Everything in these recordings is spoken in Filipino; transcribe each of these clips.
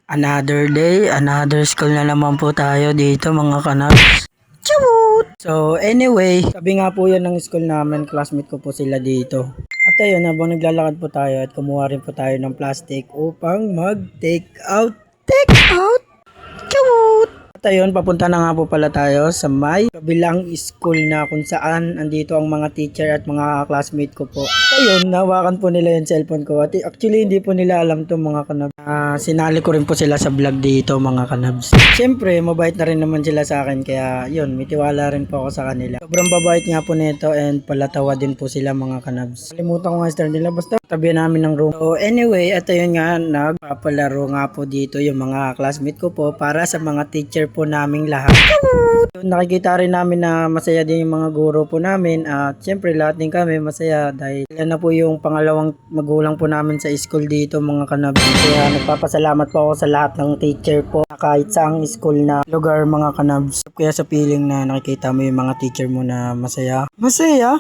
Another day, another school na naman po tayo dito mga kanags. Chubut! So anyway, sabi nga po yan ng school namin, classmate ko po sila dito. At ayun, habang naglalakad po tayo at kumuha rin po tayo ng plastic upang mag-take out. Take out! Chubut! At ayun, papunta na nga po pala tayo sa may kabilang school na kung saan andito ang mga teacher at mga classmate ko po. At ayun, nawakan po nila yung cellphone ko. At actually, hindi po nila alam to mga kanabs. Sinali ko rin po sila sa vlog dito mga kanabs. Siyempre, mabait na rin naman sila sa akin. Kaya yun, may tiwala rin po ako sa kanila. Sobrang babait nga po nito and palatawa din po sila mga kanabs. Kalimutan ko nga star nila. Basta tabi namin ng room. So anyway, at ayun nga, nagpapalaro nga po dito yung mga classmate ko po para sa mga teacher po naming lahat. Nakikita rin namin na masaya din yung mga guro po namin at syempre lahat din kami masaya dahil sila na po yung pangalawang magulang po namin sa school dito mga kanabs. Kaya nagpapasalamat po ako sa lahat ng teacher po kahit saang school na lugar mga kanabs. Kaya sa feeling na nakikita mo yung mga teacher mo na masaya. Masaya?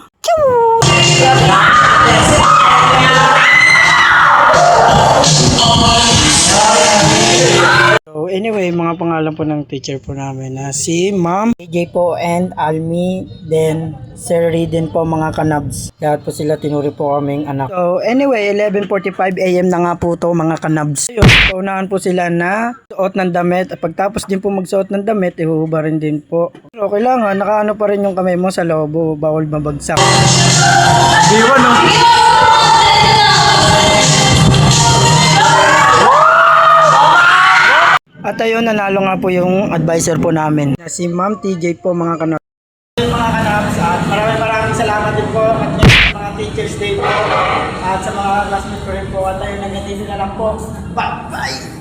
So anyway, mga pangalan po ng teacher po namin na si Ma'am AJ po and Almi, then Sir Riden po mga kanabs. Lahat po sila tinuri po kaming anak. So anyway, 11:45 AM na nga po to mga kanabs. Ayun, paunahan po sila na suot ng damit at pagtapos din po magsuot ng damit, ihuhubarin din po. Pero kailangan, nakaano pa rin yung kamay mo sa lobo, bawal mabagsak. Diwan no? At ayun, nanalo nga po yung advisor po namin na si Ma'am TJ po mga kanabs. Mga kanabs, at maraming salamat din po at mga teachers day po at sa mga classmates ko rin po. At ayun, nag-TV na lang po. Bye!